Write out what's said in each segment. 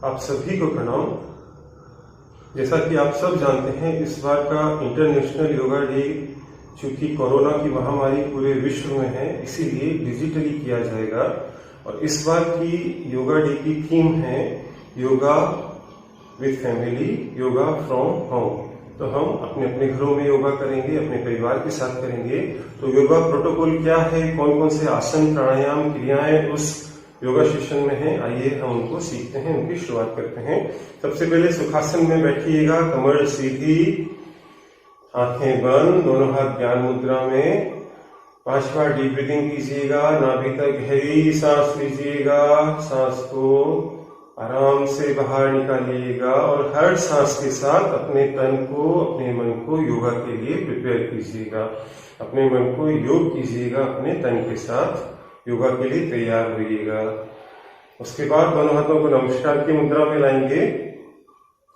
आप सभी को प्रणाम। जैसा कि आप सब जानते हैं, इस बार का इंटरनेशनल योगा डे चूंकि कोरोना की महामारी पूरे विश्व में है, इसीलिए डिजिटली किया जाएगा। और इस बार की योगा डे की थीम है yoga with family, yoga from home. तो हम अपने अपने घरों में योगा करेंगे, अपने परिवार के साथ करेंगे। तो योगा प्रोटोकॉल क्या है, कौन कौन से आसन, प्राणायाम, क्रियाएं उस योगा सेशन में है, आइए हम उनको सीखते हैं, उनकी शुरुआत करते हैं। सबसे पहले सुखासन में बैठिएगा, कमर सीधी, आंखें बंद, दोनों हाथ ज्ञान मुद्रा में। 5 बार डीप ब्रीदिंग कीजिएगा, नाभि तक गहरी सांस लीजिएगा, सांस को आराम से बाहर निकालिएगा और हर सांस के साथ अपने तन को, अपने मन को योगा के लिए प्रिपेयर कीजिएगा। अपने मन को योग कीजिएगा, अपने तन के साथ योगा के लिए तैयार होइएगा। उसके बाद दोनों हाथों को नमस्कार की मुद्रा में लाएंगे।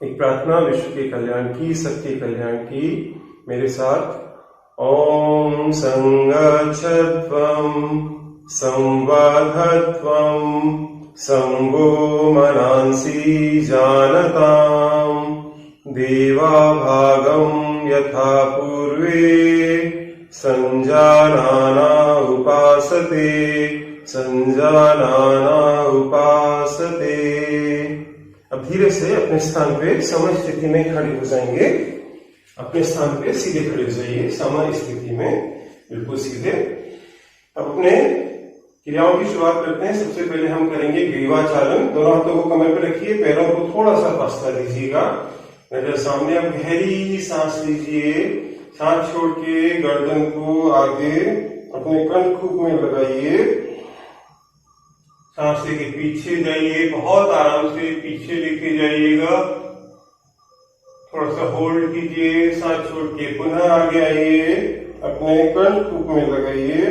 एक प्रार्थना विश्व के कल्याण की, सबके कल्याण की, मेरे साथ। ओम संगच्छध्वं संवाधध्वं संगो मनांसि जानताम् देवाभागं यथा पूर्वे संजानाना उपासते संजानाना उपासते। अब धीरे से अपने स्थान पे समय स्थिति में खड़े हो जाएंगे। अपने स्थान पे सीधे खड़े हो जाइए, समय स्थिति में बिल्कुल सीधे। अब अपने क्रियाओं की शुरुआत करते हैं। सबसे पहले हम करेंगे ग्रीवा चालन। दोनों हाथों को कमर पर रखिए, पैरों को थोड़ा सा फासला दीजिएगा, नजर सामने। अब गहरी सांस लीजिए, सांस छोड़ के गर्दन को आगे अपने कंठकूप में लगाइए। सांस लेके पीछे जाइए, बहुत आराम से पीछे लेके जाइएगा। थोड़ा सा होल्ड कीजिए, सांस छोड़ के पुनः आगे आइए, अपने कंठकूप में लगाइए।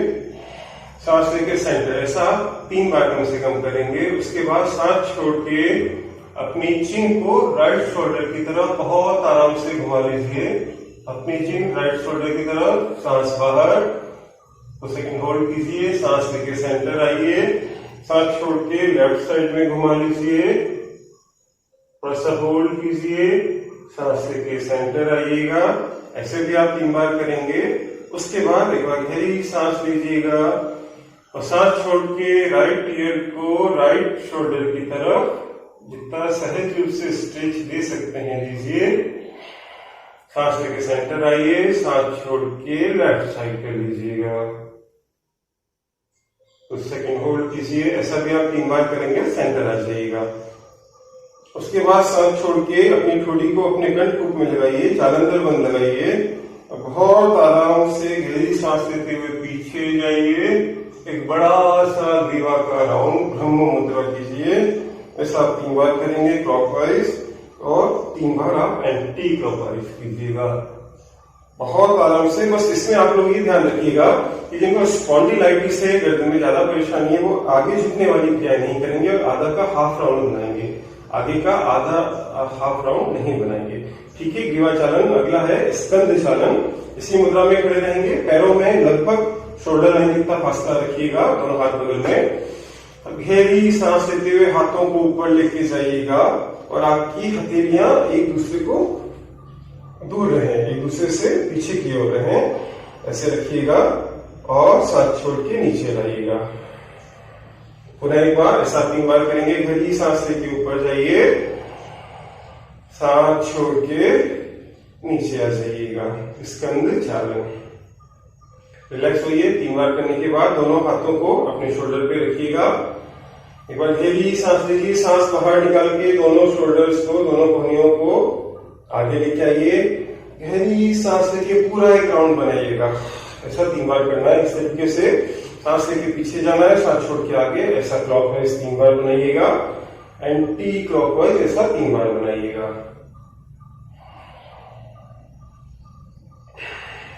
सांस लेके सेंटर, ऐसा 3 बार कम से कम करेंगे। उसके बाद सांस छोड़ के अपनी चिन को राइट शोल्डर की तरफ बहुत आराम से घुमा लीजिए। अपनी चिन राइट शोल्डर की तरफ, सांस बाहर, तो सेकंड होल्ड कीजिए, सांस लेके सेंटर आइए, सांस छोड़ के लेफ्ट साइड में घुमा लीजिए, थोड़ा सा होल्ड कीजिए, सांस लेके सेंटर आइएगा। ऐसे भी आप 3 बार करेंगे। उसके बाद एक बार गहरी सांस लीजिएगा और सांस छोड़ के राइट ईयर को राइट शोल्डर की तरफ जितना सहज रूप से स्ट्रेच दे सकते हैं दीजिए। सांस लेके सेंटर आइए, सांस छोड़ के लेफ्ट साइड कर लीजिएगा, तो सेकंड होल्ड कीजिए। ऐसा भी आप 3 बार करेंगे, सेंटर आ जाइएगा। उसके बाद सांस छोड़ के अपनी ठोड़ी को अपने कंठकूप में लगाइए, चालंदर बंद लगाइए। बहुत आराम से गहरी सांस लेते हुए पीछे जाइए, एक बड़ा सा ग्रीवा का राउंड ब्रह्म मुद्रा कीजिए। ऐसा आप 3 बार करेंगे क्लॉकवाइज, और 3 बार आप एंटी क्लॉकवाइज कीजिएगा, बहुत आराम से। बस इसमें आप लोग ये ध्यान रखिएगा कि जिनको स्पॉन्डिलाइटिस है, गर्दन में ज्यादा परेशानी है, वो आगे झुकने वाली क्रिया नहीं करेंगे और आधा का हाफ राउंड बनाएंगे, आगे का आधा हाफ राउंड नहीं बनाएंगे। ठीक है, ग्रीवा चालन। अगला है स्कंद चालन। इसी मुद्रा में खड़े रहेंगे, पैरों में लगभग शोल्डर लाइन जितना फासला रखिएगा, दोनों हाथ बगल में। गहरी सांस लेते हुए हाथों को ऊपर लेके जाइएगा और आपकी हथेलियां एक दूसरे को दूर रहे, एक दूसरे से पीछे की ओर रहे, ऐसे रखिएगा और सांस छोड़ के नीचे लाइएगा। पुनः एक बार, ऐसा 3 बार करेंगे। गहरी सांस लेके ऊपर जाइए, सांस छोड़ के नीचे आ जाइएगा। स्कंद चालन। रिलैक्स होइए। 3 बार करने के बाद दोनों हाथों को अपने शोल्डर पे रखिएगा। एक बार गहरी सांस लीजिए, सांस बाहर निकाल के दोनों शोल्डर्स को, दोनों कोहनियों को आगे लेके आइए। गहरी सांस लेके पूरा एक राउंड बनाइएगा। ऐसा 3 बार करना है। इस तरीके से सांस लेके पीछे जाना है, सांस छोड़ के आगे। ऐसा क्लॉकवाइज 3 बार बनाइएगा, एंटी क्लॉकवाइज ऐसा 3 बार बनाइएगा।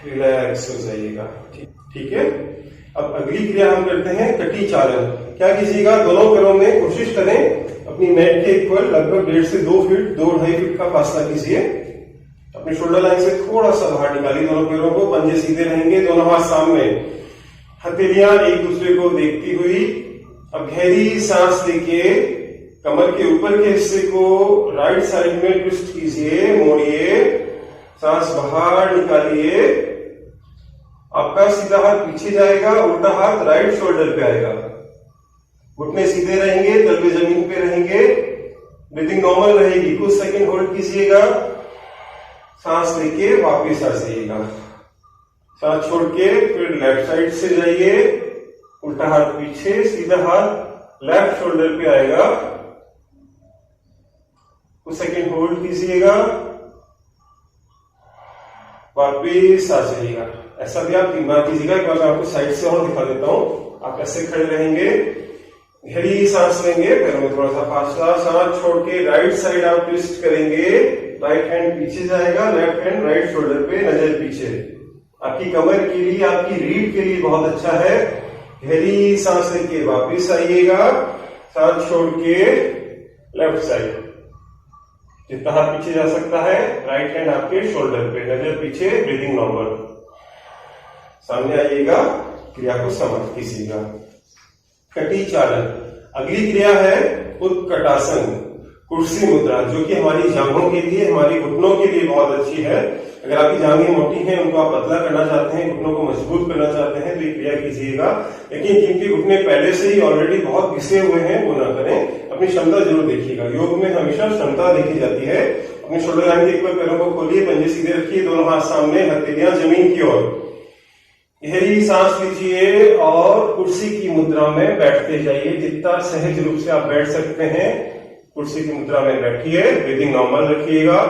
रिलैक्स हो जाइएगा। ठीक है। अब अगली क्रिया हम करते हैं कटी चालन। क्या कीजिएगा, दोनों पैरों में कोशिश करें अपनी नेट के इक्वल लगभग 1.5 से 2 फीट, 2-2.5 फीट का फासला कीजिए। अपनी शोल्डर लाइन से थोड़ा सा बाहर निकालिए दोनों पैरों को, पंजे सीधे रहेंगे, दोनों हाथ सामने, हथेलियां एक दूसरे को देखती हुई। अब गहरी सांस लेके कमर के ऊपर के हिस्से को राइट साइड में ट्विस्ट कीजिए, मोड़िए, सांस बाहर निकालिए। आपका सीधा हाथ पीछे जाएगा, उल्टा हाथ राइट शोल्डर पे आएगा। घुटने सीधे रहेंगे, तलवे जमीन पे रहेंगे, ब्रीथिंग नॉर्मल रहेगी। कुछ सेकंड होल्ड कीजिएगा, सांस लेके वापस आ जाइएगा। सांस छोड़ के फिर लेफ्ट साइड से जाइए, उल्टा हाथ पीछे, सीधा हाथ लेफ्ट शोल्डर पे आएगा। कुछ सेकंड होल्ड कीजिएगा, वापिस आ जाइएगा। ऐसा भी आप 3 बार कीजिएगा। एक बार मैं आपको साइड से और दिखा देता हूं। आप ऐसे खड़े रहेंगे, गहरी सांस लेंगे, पैरों में थोड़ा सा फासला, सांस छोड़ के राइट साइड आप ट्विस्ट करेंगे, राइट हैंड पीछे जाएगा, लेफ्ट हैंड राइट शोल्डर पे, नजर पीछे। आपकी कमर के लिए, आपकी रीढ़ के लिए बहुत अच्छा है। गहरी सांस लेके वापिस आइएगा, सांस छोड़ के लेफ्ट साइड, जितना हाथ पीछे जा सकता है, राइट हैंड आपके शोल्डर पे, नजर पीछे, ब्रीदिंग नॉर्मल। सामने आइएगा, क्रिया को समाप्त कीजिएगा। कटी चालन। अगली क्रिया है उत्कटासन, कुर्सी मुद्रा, जो कि हमारी जांघों के लिए, हमारी घुटनों के लिए बहुत अच्छी है। अगर आपकी जांघें मोटी हैं, उनको आप पतला करना चाहते हैं, घुटनों को मजबूत करना चाहते हैं, तो ये क्रिया कीजिएगा। लेकिन जिनके घुटने पहले से ही ऑलरेडी बहुत घिसे हुए हैं, वो ना करें। अपनी क्षमता जरूर देखिएगा। योग में हमेशा क्षमता देखी जाती है। अपनी शोल्डर लाइन के ऊपर पैरों को खोलिए, पंजे सीधे रखिए, दोनों हाथ सामने, हथेलियां जमीन की ओर। गहरी सांस लीजिए और कुर्सी की मुद्रा में बैठते जाइए। जितना सहज रूप से आप बैठ सकते हैं, कुर्सी की मुद्रा में बैठिए। ब्रीदिंग नॉर्मल रखिएगा,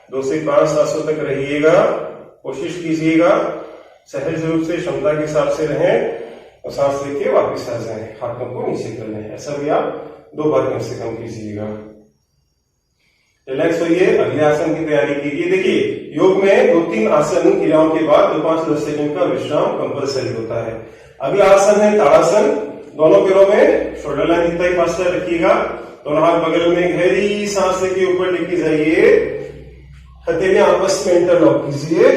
2 से 5 सांसों तक रहिएगा। कोशिश कीजिएगा सहज रूप से, क्षमता के हिसाब से रहें और सांस लेके वापस आ जाएं। हाथों को नीचे कर लें। ऐसा भी आप 2 बार कम से कम कीजिएगा। रिलैक्स होइए, अगले आसन की तैयारी कीजिए। देखिए, योग में 2-3 आसन क्रियाओं के बाद 5-10 सेकंड का विश्राम कंपलसरी होता है। अगला आसन है ताड़ासन। दोनों पैरों में शोल्डर लाइन जितना ही फासला रखिएगा, दोनों हाथ बगल में, गहरी सांस लेके ऊपर लेके जाइए, हथेलियां आपस में इंटरलॉक कीजिए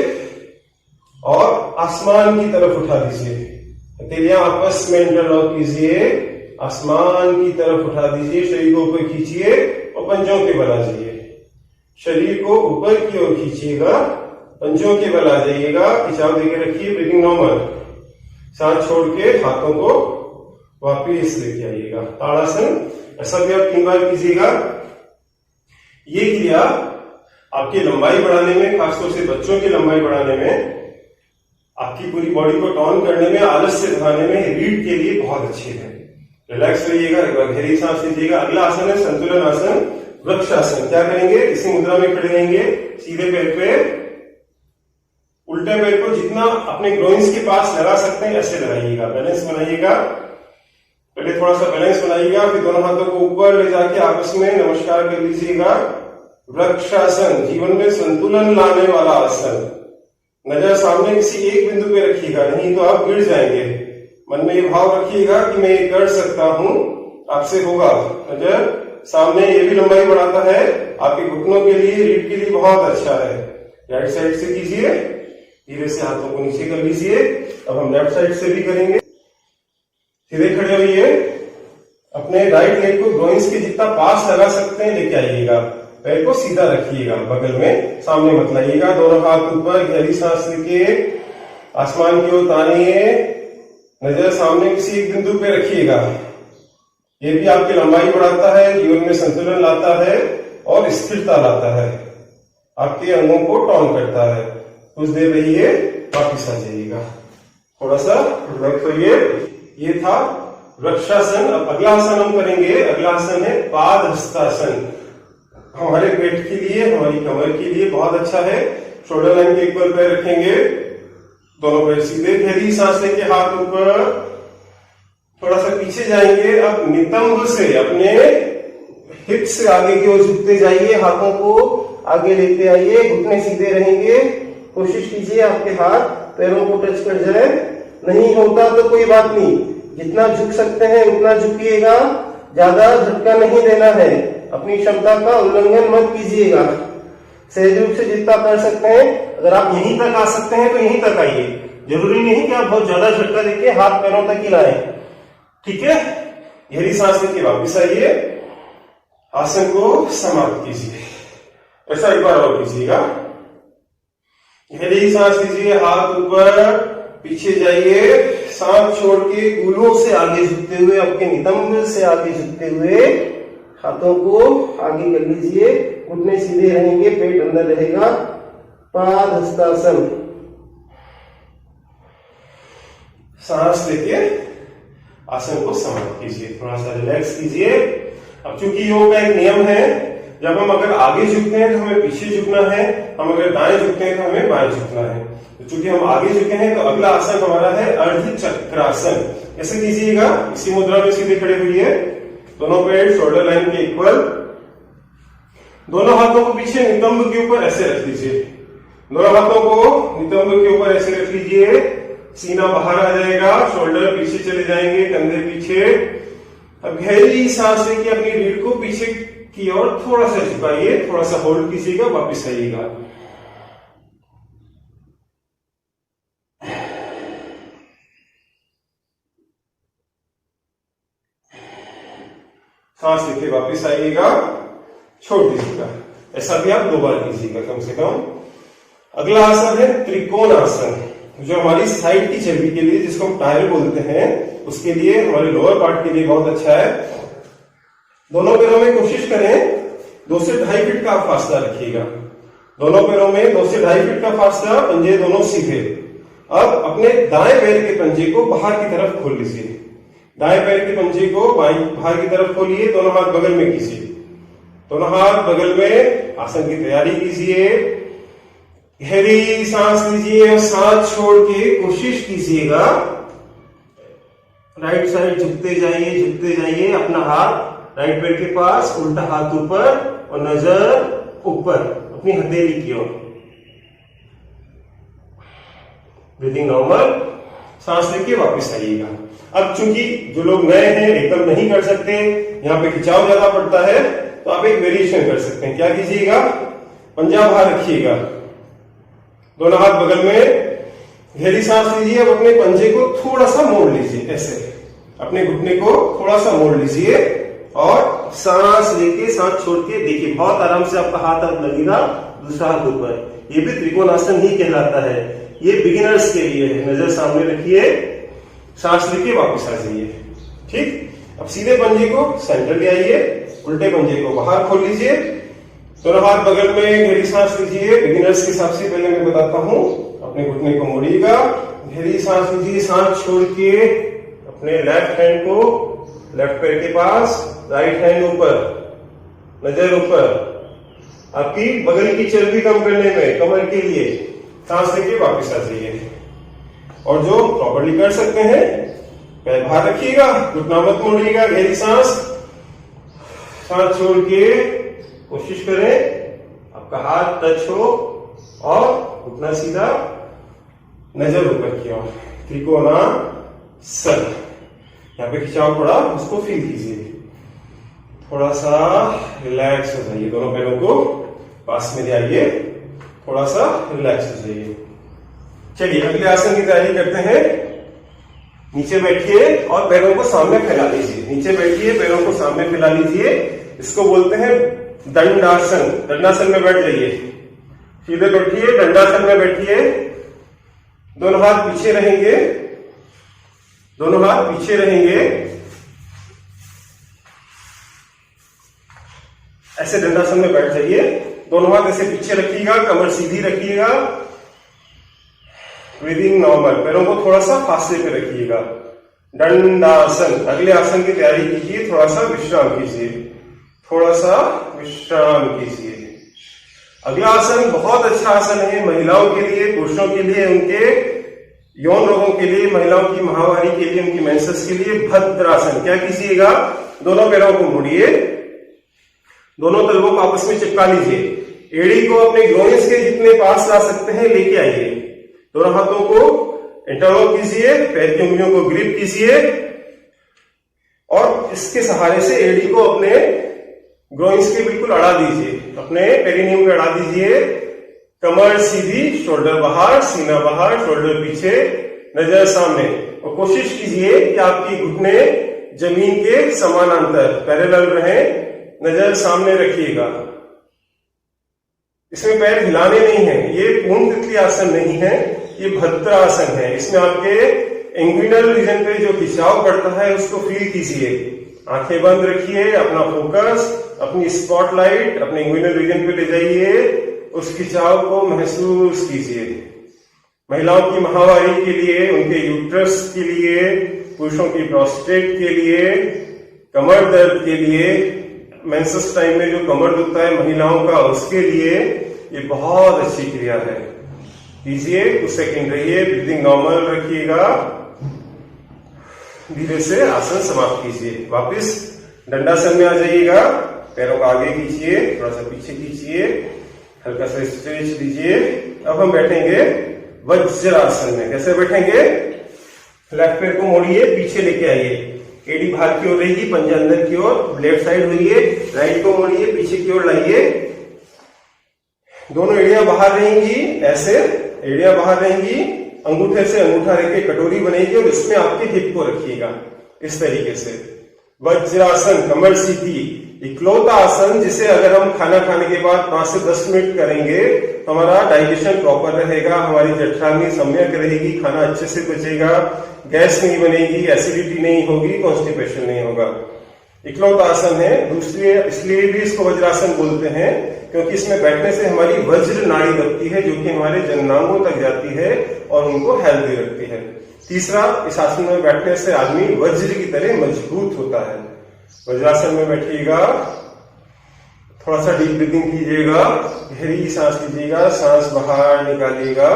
और आसमान की तरफ उठा दीजिए। हथेलियां आपस में इंटरलॉक कीजिए, आसमान की तरफ उठा दीजिए। शरीर को ऊपर खींचिए और पंजों के बल आ जाइए। शरीर को ऊपर की ओर खींचिएगा, पंजों के बल आ जाइएगा। खिंचाव देके रखिए, ब्रीदिंग नॉर्मल। सांस छोड़ के हाथों को वापिस लेके आइएगा। ताड़ासन। ऐसा भी आप 3 बार कीजिएगा। ये क्रिया आपकी लंबाई बढ़ाने में, खासतौर से बच्चों की लंबाई बढ़ाने में, आपकी पूरी बॉडी को टॉन करने में, आलस से भगाने में, रीढ़ के लिए बहुत अच्छी है। रिलैक्स रहिएगा, एक बार गहरी सांस लीजिएगा। अगला आसन है संतुलन आसन, वृक्षासन। क्या करेंगे? इसी मुद्रा में खड़े रहेंगे, सीधे पैर पे, उल्टे पैर को जितना अपने ग्रोइंस के पास लगा सकते हैं ऐसे लगाइएगा। बैलेंस बनाइएगा। पहले थोड़ा सा बैलेंस बनाइएगा, फिर दोनों हाथों को ऊपर ले जाके आपस में नमस्कार कर लीजिएगा। वृक्षासन, जीवन में संतुलन लाने वाला आसन। नजर सामने किसी एक बिंदु पे रखिएगा, नहीं तो आप गिर जाएंगे। मन में ये भाव रखिएगा कि मैं ये कर सकता हूं, आपसे होगा। नजर सामने, ये भी लंबाई बढ़ाता है, आपके घुटनों के लिए, रीढ़ के लिए बहुत अच्छा है। राइट साइड से कीजिए, धीरे से हाथों को नीचे कर लीजिए। अब हम लेफ्ट साइड से भी करेंगे। सीधे खड़े होइए, अपने राइट लेग को ग्रोइंस के जितना पास लगा सकते हैं लेके आइएगा। पैर को सीधा रखिएगा, बगल में, सामने मत लाइएगा। दोनों हाथ ऊपर, गहरी सांस लेके आसमान की ओर तानिए। नजर सामने किसी एक बिंदु पे रखिएगा। ये भी आपकी लंबाई बढ़ाता है, जीवन में संतुलन लाता है और स्थिरता लाता है, आपके अंगों को टॉन करता है। कुछ देर रहिए, वापिस आ जाइएगा। थोड़ा सा रिलैक्स होइए। ये था वृक्षासन। अब अगला आसन हम करेंगे। अगला आसन है पादहस्तासन। हमारे पेट के लिए, हमारी कमर के लिए बहुत अच्छा है। शोल्डर लाइन के ऊपर पैर रखेंगे, दोनों पैर सीधे, गहरी सांस लेके हाथ ऊपर, थोड़ा सा पीछे जाएंगे। अब नितंब से अपने हिप से आगे की ओर झुकते जाइए, हाथों को आगे लेते आइए, घुटने सीधे रहेंगे। कोशिश कीजिए आपके हाथ पैरों को टच कर जाए। नहीं होता तो कोई बात नहीं, जितना झुक सकते हैं उतना झुकिएगा, ज्यादा झटका नहीं देना है। अपनी क्षमता का उल्लंघन मत कीजिएगा। सहज रूप से जितना कर सकते हैं, अगर आप यहीं तक आ सकते हैं तो यहीं तक आइए। जरूरी नहीं कि आप बहुत ज्यादा झटका देके हाथ पैरों तक ही लाएं। ठीक है? गहरी सांस लेके वापिस आइए। आसन को समाप्त कीजिए। ऐसा एक बार और कीजिएगा। गहरी सांस लीजिए, हाथ ऊपर, पीछे जाइए, सांस छोड़ के कूल्हों से आगे झुकते हुए, आपके नितंब से आगे झुकते हुए हाथों को आगे कर लीजिए। घुटने सीधे रहेंगे, पेट अंदर रहेगा। पाद हस्तासन। सांस लेके आसन को समाप्त कीजिए, थोड़ा सा रिलैक्स कीजिए। अब चूंकि योग का एक नियम है, जब हम अगर आगे झुकते हैं तो हमें पीछे झुकना है, हम अगर दाएं झुकते हैं तो हमें बाएं झुकना है। तो चूंकि हम आगे झुके हैं तो अगला आसन हमारा है अर्ध चक्रासन। कैसे कीजिएगा? इसी मुद्रा में सीधे खड़े हुए, दोनों पैर शोल्डर लाइन के इक्वल, दोनों हाथों को पीछे नितंब के ऊपर ऐसे रख लीजिए। दोनों हाथों को नितंब के ऊपर ऐसे रख लीजिए, सीना बाहर आ जाएगा, शोल्डर पीछे चले जाएंगे, कंधे पीछे। अब गहरी सांस लेके अपनी रीढ़ को पीछे की ओर थोड़ा सा झुकाइए, थोड़ा सा होल्ड कीजिएगा, वापिस आइएगा। सांस लेके वापिस आइएगा, छोड़ दीजिएगा। ऐसा भी आप 2 बार कीजिएगा कम से कम। अगला आसन है त्रिकोण आसन, जो हमारी साइड की चर्बी के लिए, जिसको हम टायर बोलते हैं, उसके लिए, हमारे लोअर पार्ट के लिए बहुत अच्छा है। दोनों पैरों में कोशिश करें 2 से 2.5 फीट का फासला रखिएगा। दोनों पैरों में 2 से 2.5 फीट का फासला, पंजे दोनों सीधे। अब अपने दाएं पैर के पंजे को बाहर की तरफ खोल लीजिए। दाएं पैर के पंजे को बाहर की तरफ खोलिए, दोनों हाथ बगल में कीजिए। दोनों हाथ बगल में, आसन की तैयारी कीजिए। गहरी सांस लीजिए और सांस छोड़ के कोशिश कीजिएगा राइट साइड झुकते जाइए। अपना हाथ राइट पैर के पास, उल्टा हाथ ऊपर और नजर ऊपर अपनी हथेली की ओर। ब्रीदिंग नॉर्मल, सांस लेके वापस आइएगा। अब चूंकि जो लोग नए हैं एकदम नहीं कर सकते, यहाँ पे खिंचाव ज्यादा पड़ता है, तो आप एक वेरिएशन कर सकते हैं। क्या कीजिएगा? पंजा बाहर रखिएगा, दोनों हाथ बगल में, गहरी सांस लीजिए। अब अपने पंजे को थोड़ा सा मोड़ लीजिए, ऐसे अपने घुटने को थोड़ा सा मोड़ लीजिए और सांस लेके, सांस छोड़ के देखिए, बहुत आराम से आपका हाथ अब लगेगा दूसरा हाथ ऊपर। ये भी त्रिकोणासन ही कहलाता है, ये बिगिनर्स के लिए है। नजर सामने रखिए, सांस लेके वापस आ जाइए। ठीक, अब सीधे पंजे को सेंटर ले आइए, उल्टे पंजे को बाहर खोल लीजिए, दोनों हाथ बगल में, गहरी सांस लीजिए। बिगिनर्स के हिसाब से पहले मैं बताता हूं, अपने घुटने को मोड़िएगा, गहरी सांस लीजिए, सांस छोड़ के अपने लेफ्ट हैंड को लेफ्ट पैर के पास, राइट हैंड ऊपर, नजर ऊपर। आपकी बगल की चर्बी कम करने में, कमर के लिए सांस लेके वापस आ जाइए। और जो प्रॉपर्ली कर सकते हैं, पैर बाहर रखिएगा, घुटना मत मोड़िएगा, गहरी सांस छोड़ के कोशिश करें आपका हाथ टच हो और घुटना सीधा, नजर ऊपर की ओर। त्रिकोणासन, यहाँ पे खिंचाव पड़ा, उसको फील कीजिए। थोड़ा सा रिलैक्स हो जाइए, दोनों पैरों को पास में ले आइए, थोड़ा सा रिलैक्स हो जाइए। चलिए अगले आसन की तैयारी करते हैं। नीचे बैठिए और पैरों को सामने फैला लीजिए। नीचे बैठिए, पैरों को सामने फैला लीजिए। इसको बोलते हैं दंडासन। दंडासन में बैठ जाइए, सीधे बैठिए, दंडासन में बैठिए। दोनों हाथ पीछे रहेंगे, दोनों हाथ पीछे रहेंगे, ऐसे दंडासन में बैठ जाइए। दोनों हाथ ऐसे पीछे रखिएगा, कमर सीधी रखिएगा, ब्रीदिंग नॉर्मल, पैरों को थोड़ा सा फासले पे रखिएगा। दंडासन। अगले आसन की तैयारी कीजिए, थोड़ा सा विश्राम कीजिए, थोड़ा सा विश्राम कीजिए। अगला आसन बहुत अच्छा आसन है, महिलाओं के लिए, पुरुषों के लिए, उनके यौन रोगों के लिए, महिलाओं की माहवारी के लिए, उनकी मेंसेस के लिए। भद्रासन। क्या कीजिएगा? दोनों पैरों को मोड़िए, दोनों तलवों को आपस में चिपका लीजिए, एड़ी को अपने ग्लोइंस के जितने पास ला सकते हैं लेके आइए। दोनों हाथों को इंटरलॉक कीजिए, पैर की उंगलियों को ग्रिप कीजिए और इसके सहारे से एड़ी को अपने ग्लोइंस के बिल्कुल अड़ा दीजिए, अपने पेरिनियम में अड़ा दीजिए। कमर सीधी, शोल्डर बाहर, सीना बाहर, शोल्डर पीछे, नजर सामने। और कोशिश कीजिए कि आपकी घुटने जमीन के समानांतर पैरेलल रहे, नजर सामने रखिएगा। इसमें पैर हिलाने नहीं है, ये पूर्ण तितली आसन नहीं है, ये भद्रासन है। इसमें आपके इंग्विनल रीजन पे जो खिंचाव पड़ता है उसको फील कीजिए। आंखें बंद रखिए, अपना फोकस अपनी स्पॉटलाइट अपने इंग्विनल रीजन पे ले जाइए, उस खिंचाव को महसूस कीजिए। महिलाओं की माहवारी के लिए, उनके यूट्रस के लिए, पुरुषों की प्रोस्टेट के लिए, कमर दर्द के लिए, मेंसेस टाइम में जो कमर दुखता है महिलाओं का, उसके लिए ये बहुत अच्छी क्रिया है। कीजिए, कुछ सेकंड रहिए, ब्रीदिंग नॉर्मल रखिएगा, धीरे से आसन समाप्त कीजिए। वापस दंडासन में आ जाइएगा, पैरों को आगे खींचिए, थोड़ा सा पीछे खींचिए, हल्का सा स्ट्रेच दीजिए। अब हम बैठेंगे वज्रासन में। कैसे बैठेंगे? लेफ्ट पैर को मोड़िए, पीछे लेके आइए, एड़ी बाहर की ओर रहेगी, पंजा अंदर की ओर, लेफ्ट साइड होइए, राइट को मोड़िए, पीछे की ओर लाइए, दोनों एड़ियां बाहर रहेंगी, ऐसे एड़ियां बाहर रहेंगी, अंगूठे से अंगूठा रख के कटोरी बनेगी और इसमें आपके हिप को रखिएगा इस तरीके से। वज्रासन, कमर सीधी, इकलौता आसन जिसे अगर हम खाना खाने के बाद 5 से 10 मिनट करेंगे तो हमारा डाइजेशन प्रॉपर रहेगा, हमारी जठराग्नि सम्यक रहेगी, खाना अच्छे से पचेगा, गैस नहीं बनेगी, एसिडिटी नहीं होगी, कॉन्स्टिपेशन नहीं होगा। इकलौता आसन है। दूसरी इसलिए भी इसको वज्रासन बोलते हैं क्योंकि इसमें बैठने से हमारी वज्र नाड़ी दबती है जो कि हमारे जननांगों तक जाती है और उनको हेल्दी रखती है। तीसरा, इस आसन में बैठने से आदमी वज्र की तरह मजबूत होता है। वज्रासन में बैठिएगा, थोड़ा सा डीप ब्रीदिंग कीजिएगा, गहरी सांस लीजिएगा, सांस बाहर निकालिएगा,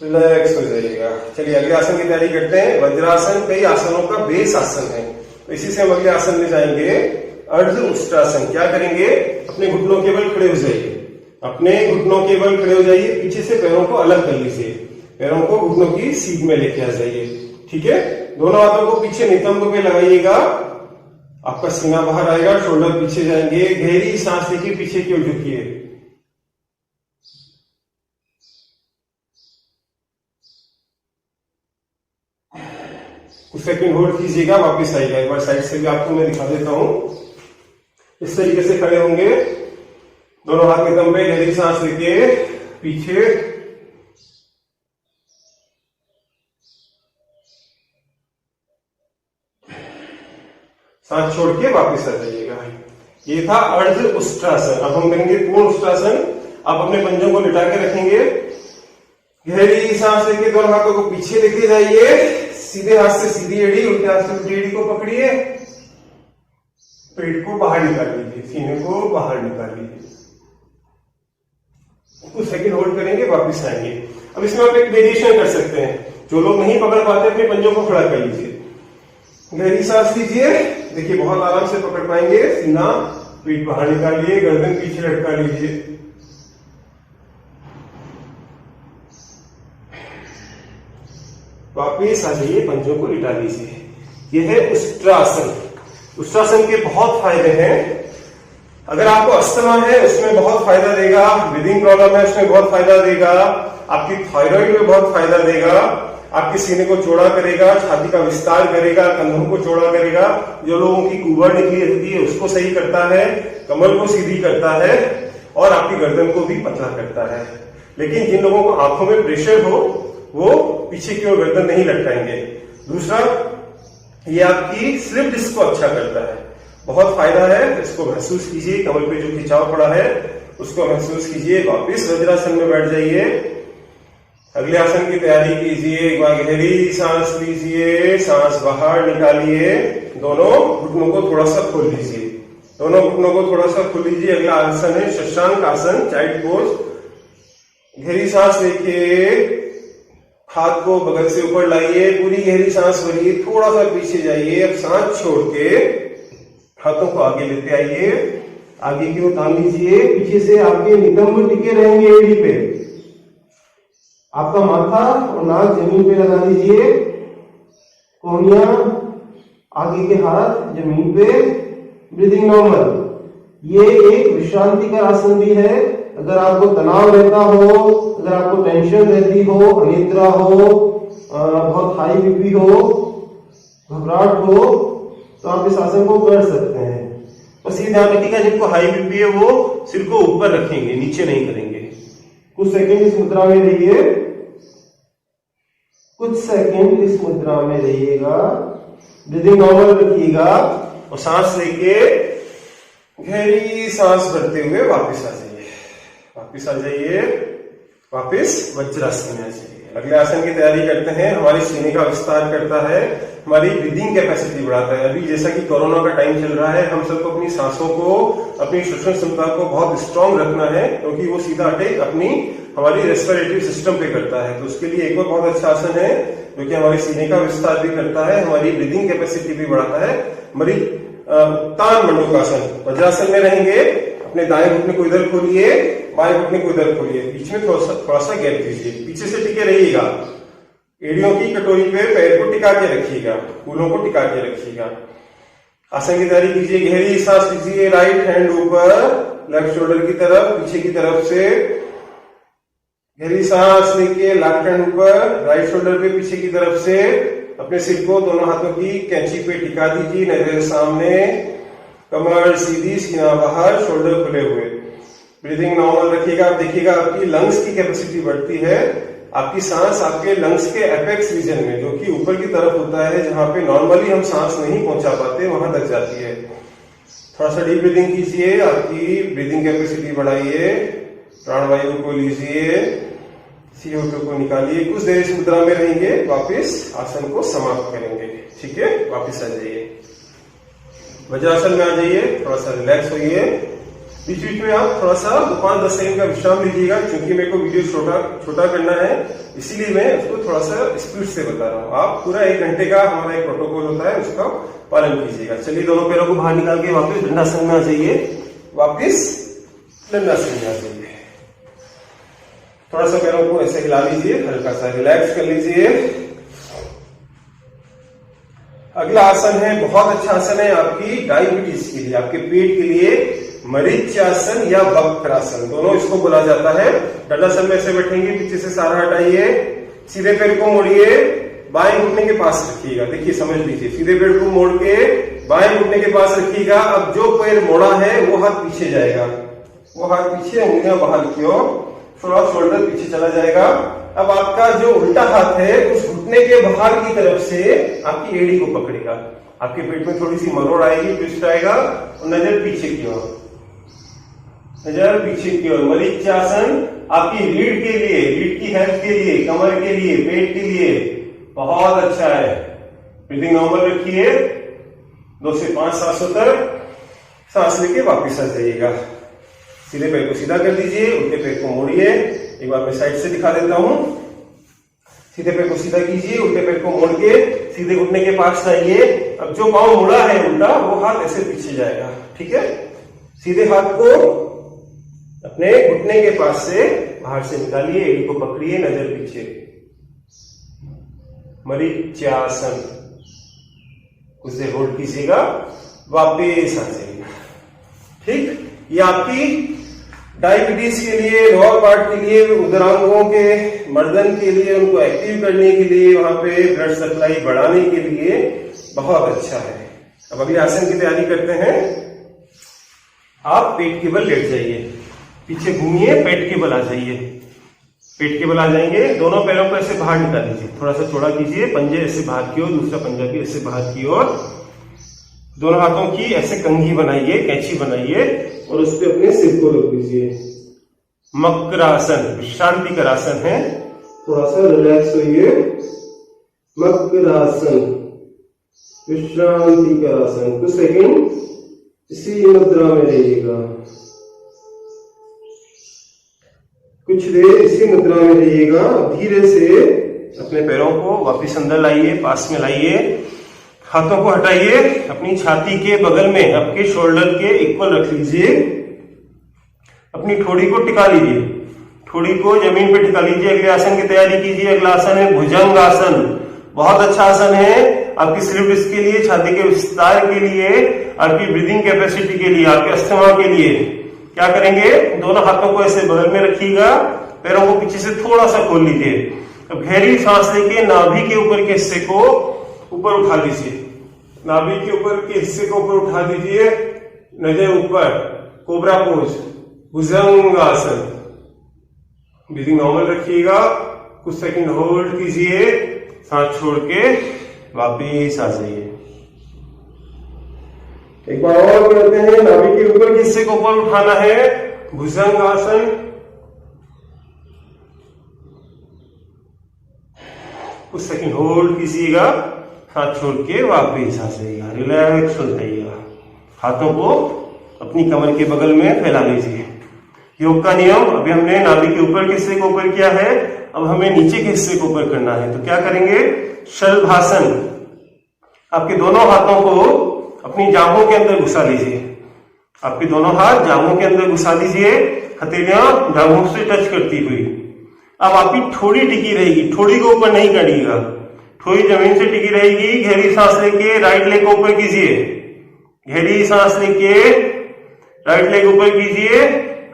रिलैक्स हो जाइएगा। चलिए अगले आसन की तैयारी करते हैं। वज्रासन कई आसनों का बेस आसन है, तो इसी से हम अगले आसन में जाएंगे, अर्ध उष्ट्रासन। क्या करेंगे? अपने घुटनों के बल खड़े हो जाइए, अपने घुटनों के बल खड़े हो जाइए, पीछे से पैरों को अलग कर लीजिए, पैरों को घुटनों की सीध में लेके आ जाइए। ठीक है, दोनों हाथों को पीछे नितंब पे लगाइएगा, आपका सीना बाहर आएगा, शोल्डर पीछे जाएंगे, गहरी सांस लेके पीछे की ओर झुकिए। कुछ सेकंड होल्ड कीजिएगा, वापस आइएगा। एक बार साइड से भी आपको मैं दिखा देता हूं। इस तरीके से खड़े होंगे, दोनों हाथ नितंब पे, गहरी सांस लेके पीछे, सांस छोड़ के वापस आ जाइएगा। ये था अर्ध उष्ट्रासन। अब हम करेंगे पूर्ण उष्ट्रासन। आप अपने पंजों को लिटा के रखेंगे, गहरी सांस लेके दोनों हाथों को पीछे लेके जाइए, सीधे हाथ से सीधी एड़ी, उल्टे हाथ से उल्टी एड़ी को पकड़िए, पेट को बाहर निकाल लीजिए, सीने को बाहर निकाल लीजिए। कुछ सेकंड होल्ड करेंगे, वापस आएंगे। अब इसमें आप एक वेरिएशन कर सकते हैं, जो लोग नहीं पकड़ पाते अपने पंजों को खड़ा कर लीजिए, गहरी सांस लीजिए, देखिए बहुत आराम से पकड़ पाएंगे, सीना पीठ बाहर निकालिए, गर्दन पीछे लटका लीजिए। वापिस आ जाइए, पंजों को लिटा लीजिए। यह है उष्ट्रासन। उष्ट्रासन के बहुत फायदे हैं। अगर आपको अस्थमा है उसमें बहुत फायदा देगा, ब्रीदिंग प्रॉब्लम है उसमें बहुत फायदा देगा, आपकी थायराइड में बहुत फायदा देगा, आपके सीने को चौड़ा करेगा, छाती का विस्तार करेगा, कंधों को चौड़ा करेगा, जो लोगों की कुबड़ निकली रहती है उसको सही करता है, कमर को सीधी करता है और आपकी गर्दन को भी पतला करता है। लेकिन जिन लोगों को आंखों में प्रेशर हो वो पीछे की ओर गर्दन नहीं लटकाएंगे। दूसरा, ये आपकी स्लिप डिस्क को अच्छा करता है, बहुत फायदा है, इसको महसूस कीजिए। कमर पे जो खिंचाव पड़ा है उसको महसूस कीजिए। वापिस वज्रासन में बैठ जाइए, अगले आसन की तैयारी कीजिए। एक बार गहरी सांस लीजिए, सांस बाहर निकालिए, दोनों घुटनों को थोड़ा सा खोल लीजिए, दोनों घुटनों को थोड़ा सा खोल लीजिए। अगला आसन है शशांक आसन, चाइल्ड पोज। गहरी सांस लेके हाथ को बगल से ऊपर लाइए, पूरी गहरी सांस भरिए, थोड़ा सा पीछे जाइए। अब सांस छोड़ के हाथों को आगे लेते आइए, आगे की ओर तान लीजिए, पीछे से आपके नितंब टिके रहेंगे एड़ी पे, आपका माथा और नाक जमीन पे लगा दीजिए, कोहनियां आगे के हाथ जमीन पे, ब्रीदिंग नॉर्मल। ये एक विश्रांति का आसन भी है। अगर आपको तनाव रहता हो, अगर आपको टेंशन रहती हो, अनिद्रा हो, बहुत हाई बीपी हो, घबराहट हो, तो आप इस आसन को कर सकते हैं। बस ये ध्यान रखिएगा, जिनको हाई बीपी है वो सिर को ऊपर रखेंगे, नीचे नहीं करेंगे। कुछ सेकंड इस मुद्रा में रहिए, कुछ सेकंड इस मुद्रा में रहिएगा, ब्रीदिंग नॉर्मल रखिएगा और सांस लेके गहरी सांस भरते हुए वापस आ जाइए, वापस आ जाइए, वापस वज्रासन में आ जाइए। अगले आसन की तैयारी करते हैं। हमारे सीने का विस्तार करता है, हमारी ब्रीदिंग कैपेसिटी बढ़ाता है। अभी जैसा कि कोरोना का टाइम चल रहा है, हम सबको अपनी सांसों को, अपनी श्वसन क्षमता को बहुत स्ट्रांग रखना है, क्योंकि वो सीधा अटैक अपनी हमारी रेस्पिरेटरी सिस्टम पे करता है। तो उसके लिए एक और बहुत अच्छा आसन है जो कि हमारे सीने का विस्तार भी करता है, हमारी ब्रीदिंग कैपेसिटी भी बढ़ाता है, हमारी तान मंडूकासन। वज्रासन में रहेंगे, अपने दाएं घुटने को इधर खोलिए, बाएं घुटने को इधर खोलिए, बीच में थोड़ा सा गैप दीजिए, पीछे से टिके रहिएगा, एड़ियों की कटोरी पे पैर को टिका के रखिएगा, कूल्हों को टिका के रखिएगा। आसन की तैयारी कीजिए, गहरी सांस लीजिए, राइट हैंड ऊपर, लेफ्ट शोल्डर की तरफ, पीछे की तरफ से गहरी सांस लेके लेफ्ट हैंड ऊपर, राइट शोल्डर पे, पीछे की तरफ से अपने सिर को दोनों हाथों की कैंची पे टिका दीजिए, नजर सामने, कमर सीधी, सीना बाहर, शोल्डर खुले हुए। ब्रीदिंग नॉर्मल रखिएगा। आप देखिएगा आपकी लंग्स की कैपेसिटी बढ़ती है, आपकी सांस आपके लंग्स के एपेक्स रीजन में, जो कि ऊपर की तरफ होता है, जहां पे नॉर्मली हम सांस नहीं पहुंचा पाते, वहां तक जाती है। थोड़ा सा डीप ब्रीदिंग कीजिए, आपकी ब्रीदिंग कैपेसिटी बढ़ाइए, प्राणवायु को लीजिए, CO2 को निकालिए। कुछ देर इस मुद्रा में रहेंगे, वापस आसन को समाप्त करेंगे। ठीक है, वापस आ जाइए, वज्रासन में आ जाइए, थोड़ा सा रिलैक्स होइए। बीच बीच में आप थोड़ा सा 5-10 सेकंड का विश्राम लीजिएगा, क्योंकि मेरे को वीडियो छोटा करना है, इसीलिए मैं उसको थोड़ा सा स्पीड से बता रहा हूँ। आप पूरा 1 घंटे का हमारा एक प्रोटोकॉल होता है, उसका पालन कीजिएगा। चलिए, दोनों पैरों को बाहर निकाल के वापस दंडासन में आ जाइए, वापस दंडासन में आ जाइए। थोड़ा सा पैरों को ऐसे हिला लीजिए, हल्का सा रिलैक्स कर लीजिए। अगला आसन है, बहुत अच्छा आसन है आपकी डायबिटीज के लिए, आपके पेट के लिए, मरीच्यासन या वक्रासन, दोनों इसको बोला जाता है। दंडासन में ऐसे बैठेंगे, पीछे से सारा हटाइए, सीधे पैर को मोड़िए, बाएं घुटने के पास रखिएगा। देखिए, समझ लीजिए, सीधे पैर को मोड़ के बाएं घुटने के पास रखिएगा। अब जो पैर मोड़ा है वो हाथ पीछे जाएगा, वो हाथ पीछे, उंगलियां बाहर की ओर, थोड़ा शोल्डर पीछे चला जाएगा। अब आपका जो उल्टा हाथ है उस घुटने के बाहर की तरफ से आपकी एड़ी को पकड़ेगा, आपके पेट में थोड़ी सी मरोड़ आएगी, ट्विस्ट आएगा, और नजर पीछे की ओर, नजर पीछे की ओर। मरीच्यासन आपकी रीढ़ के लिए, रीढ़ की हेल्थ के लिए, कमर के लिए, पेट के लिए बहुत अच्छा है। ब्रीदिंग नॉर्मल रखिए, 2 से 5 सांसों तक सांस लेके वापिस आ जाइएगा। सीधे पैर को सीधा कर दीजिए, उल्टे पैर को मोड़िए। एक बार मैं साइड से दिखा देता हूं। सीधे पैर को सीधा कीजिए, उल्टे पैर को मोड़ के सीधे घुटने के पास लाइए। अब जो पांव मुड़ा है उल्टा, वो हाथ ऐसे पीछे जाएगा। ठीक है, सीधे हाथ को अपने घुटने के पास से बाहर से निकालिए, एड़ी को पकड़िए, नजर पीछे, मरीच्यासन। कुछ देर होल्ड कीजिएगा, वापिस आ जाइएगा। ठीक, ये आपकी डायबिटीज के लिए, लोअर पार्ट के लिए, उदरांगों के मर्दन के लिए, उनको एक्टिव करने के लिए, वहां पे ब्लड सप्लाई बढ़ाने के लिए बहुत अच्छा है। अब अगले आसन की तैयारी करते हैं। आप पेट के बल लेट जाइए, पीछे घूमिए, पेट के बल आ जाइए, पेट के बल आ जाएंगे। दोनों पैरों को ऐसे बाहर निकाल लीजिए, थोड़ा सा चौड़ा कीजिए, पंजे ऐसे बाहर की ओर, दूसरा पंजा भी ऐसे बाहर की ओर। दोनों हाथों की ऐसे कंघी बनाइए, कैंची बनाइए, और उस पर अपने सिर को रख दीजिए। मकरासन विश्रांति का आसन है, थोड़ा सा रिलैक्स होइए। मकरासन, विश्रांति का आसन। कुछ सेकंड इसी मुद्रा में रहिएगा, कुछ देर इसी मुद्रा में रहिएगा। धीरे से अपने पैरों को वापस अंदर लाइए, पास में लाइए, हाथों को हटाइए, अपनी छाती के बगल में आपके शोल्डर के इक्वल रख लीजिए। अपनी ठोड़ी को टिका लीजिए, ठोड़ी को जमीन पे टिका लीजिए। अगले आसन की तैयारी कीजिए। अगला आसन है भुजंग आसन, बहुत अच्छा आसन है आपकी स्लीप डिस्क के लिए, छाती के विस्तार के लिए, आपकी ब्रीदिंग कैपेसिटी के लिए, आपके अस्थमा के लिए। क्या करेंगे, दोनों हाथों को ऐसे बगल में रखिएगा, पैरों को पीछे से थोड़ा सा खोल लीजिए। अब गहरी सांस लेके नाभि के ऊपर के हिस्से को ऊपर उठा लीजिए, नाभि के ऊपर के हिस्से को ऊपर उठा दीजिए। नजर ऊपर, कोबरा पोज, भुजंगासन। ब्रीदिंग नॉर्मल रखिएगा, कुछ सेकंड होल्ड कीजिए, सांस छोड़ के वापिस आ जाइए। एक बार और करते हैं। नाभि के ऊपर के हिस्से को ऊपर उठाना है, भुजंगासन। कुछ सेकंड होल्ड कीजिएगा, हाथ छोड़ के वापिस आ जाइएगा, रिलैक्स हो जाइएगा। हाथों को अपनी कमर के बगल में फैला लीजिए। योग का नियम, अभी हमने नाभि के ऊपर के हिस्से को ऊपर किया है, अब हमें नीचे के हिस्से को ऊपर करना है। तो क्या करेंगे? शलभासन। आपके दोनों हाथों को अपनी जांघों के अंदर घुसा लीजिए। आपके दोनों हाथ जांघों के अंदर घुसा लीजिए, हथेलियां जांघों से टच करती हुई। अब आपकी ठोड़ी टिकी रहेगी, ठोड़ी को ऊपर नहीं करिएगा, ठोड़ी जमीन से टिकी रहेगी। गहरी सांस लेके राइट लेग को ऊपर कीजिए, गहरी सांस लेके राइट लेग ऊपर कीजिए,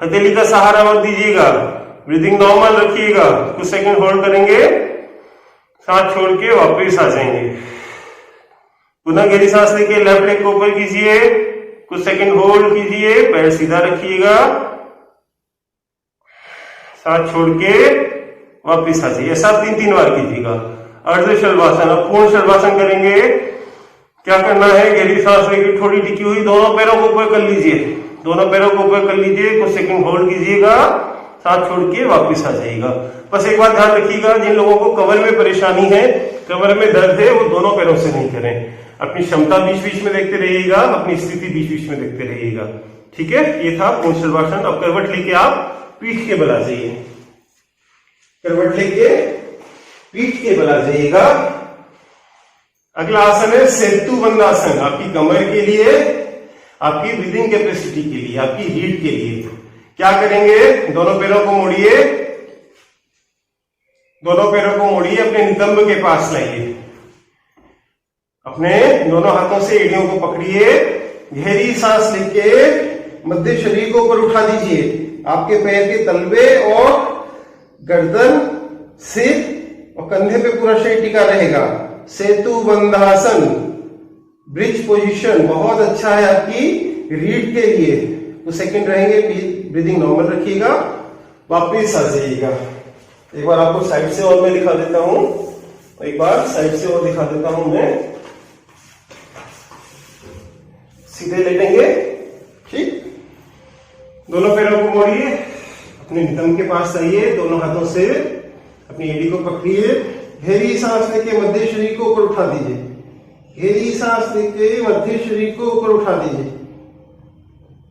हथेली का सहारा मत दीजिएगा, ब्रीदिंग नॉर्मल रखिएगा। कुछ सेकंड होल्ड करेंगे, सांस छोड़ के वापस आ जाएंगे। पुनः गहरी सांस लेके लेफ्ट लेग को ऊपर कीजिए, कुछ सेकंड होल्ड कीजिए, पैर सीधा रखिएगा, सांस छोड़ के वापस आ जाइए। ऐसा 3-3 बार कीजिएगा। अर्ध शलभासन। अब पूर्ण शलभासन करेंगे। क्या करना है? गहरी सांस लेके थोड़ी टिकी हुई, दोनों पैरों को ऊपर कर लीजिए, दोनों पैरों को ऊपर कर लीजिए, कुछ सेकंड होल्ड कीजिएगा, सांस छोड़ के वापस आ जाइएगा। बस एक बात ध्यान रखिएगा, जिन लोगों को कमर में परेशानी है, कमर में दर्द है, वो दोनों पैरों से नहीं करें। अपनी क्षमता बीच बीच में देखते रहिएगा, अपनी स्थिति बीच बीच में देखते रहिएगा। ठीक है, ये था पूर्ण शलभासन। अब करवट लेके आप पीठ के बल आ जाइए, करवट लेके पीठ के बल आ जाइएगा। अगला आसन है सेतु बंधासन। आपकी कमर के लिए, आपकी ब्रीदिंग कैपेसिटी के लिए, आपकी हीट के लिए। क्या करेंगे? दोनों पैरों को मोड़िए, दोनों पैरों को मोड़िए, अपने नितंब के पास लाइए, अपने दोनों हाथों से एड़ियों को पकड़िए, गहरी सांस लेके मध्य शरीर को ऊपर उठा दीजिए। आपके पैर के तलवे और गर्दन, सिर और कंधे पे पूरा शरीर टिका रहेगा। सेतु बंधासन, ब्रिज पोजीशन बहुत अच्छा है आपकी रीढ़ के लिए। कुछ सेकंड रहेंगे, ब्रीदिंग नॉर्मल रखिएगा, वापिस आ जाइएगा। एक बार आपको साइड से और मैं दिखा देता हूं, एक बार साइड से और दिखा देता हूं मैं। सीधे लेटेंगे, ठीक, दोनों पैरों को मोड़िए, अपने नितंब के पास आइए, दोनों हाथों से अपनी एड़ी को पकड़िए, गहरी सांस लेके मध्य शरीर को ऊपर उठा दीजिए, गहरी सांस लेके मध्य शरीर को ऊपर उठा दीजिए।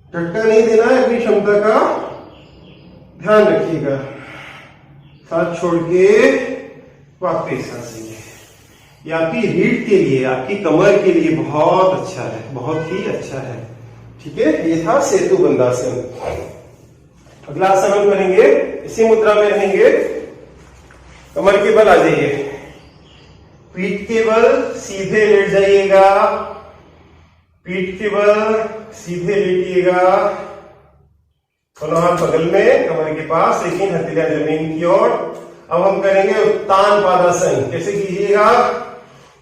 झटका नहीं देना है, अपनी क्षमता का ध्यान रखिएगा। सांस छोड़ के वापस आ जाइए। ये आपकी रीढ़ के लिए, आपकी कमर के लिए बहुत अच्छा है, बहुत ही अच्छा है। ठीक है, ये था सेतु बंधासन। अगला आसन हम करेंगे, इसी मुद्रा में रहेंगे, कमर के बल आ जाइए, पीठ के बल सीधे लेट जाइएगा, पीठ के बल सीधे लेटिएगा, दोनों हाथ बगल में कमर के पास, लेकिन हथेलियां जमीन की ओर। अब हम करेंगे उत्तान पादासन। कैसे कीजिएगा?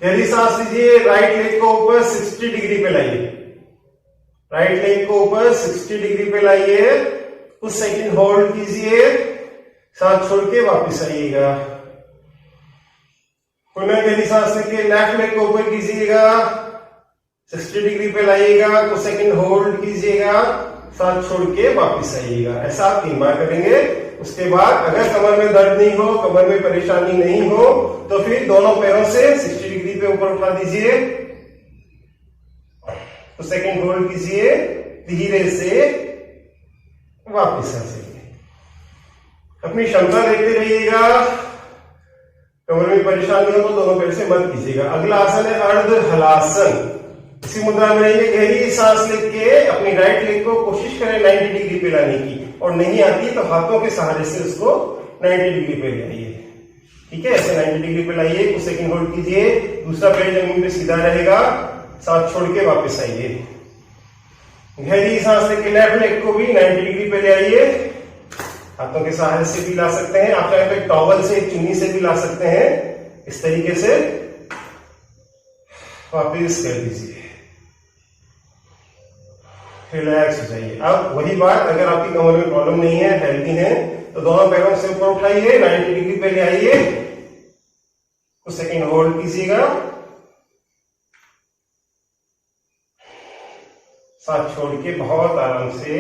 गहरी सांस लीजिए, राइट लेग को ऊपर 60 डिग्री पे लाइए, राइट लेग को ऊपर 60 डिग्री पे लाइए, कुछ सेकंड होल्ड कीजिए, सांस छोड़ के वापस आइएगा। पुनः गहरी सांस लेके लेफ्ट लेग को ऊपर कीजिएगा, 60 डिग्री पे लाइएगा, कुछ सेकंड होल्ड कीजिएगा, सांस छोड़ के वापस आइएगा। ऐसा आप 3 बार करेंगे। उसके बाद अगर कमर में दर्द नहीं हो, कमर में परेशानी नहीं हो, तो फिर दोनों पैरों से 60 डिग्री पे ऊपर उठा दीजिए, तो सेकंड होल्ड कीजिए, धीरे से वापस आ जाइए। अपनी क्षमता देखते रहिएगा, कमर में परेशानी हो तो दोनों पैर से मत कीजिएगा। अगला आसन है अर्ध हलासन। इसी मुद्रा में रहिए, गहरी सांस लेके अपनी राइट लेग को कोशिश करें 90 डिग्री पे लाने की, और नहीं आती तो हाथों के सहारे से उसको 90 डिग्री पे लाइए। ठीक है, ऐसे 90 डिग्री पे लाइए, कुछ सेकंड होल्ड कीजिए, दूसरा पैर जमीन पे सीधा रहेगा, सांस छोड़ के वापस आइए। गहरी सांस लेके लेफ्ट लेग को भी 90 डिग्री पे ले आइए, हाथों के सहारे से भी ला सकते हैं, आप चाहे तो टॉवल से, चुन्नी से भी ला सकते हैं। इस तरीके से वापस कर दीजिए। रिलैक्स हो जाइए। अब वही बात, अगर आपकी कमर में प्रॉब्लम नहीं है, हेल्दी है, तो दोनों पैरों से ऊपर उठाइए, 90 डिग्री पे ले आइए, कुछ सेकंड होल्ड कीजिएगा, साथ छोड़ के बहुत आराम से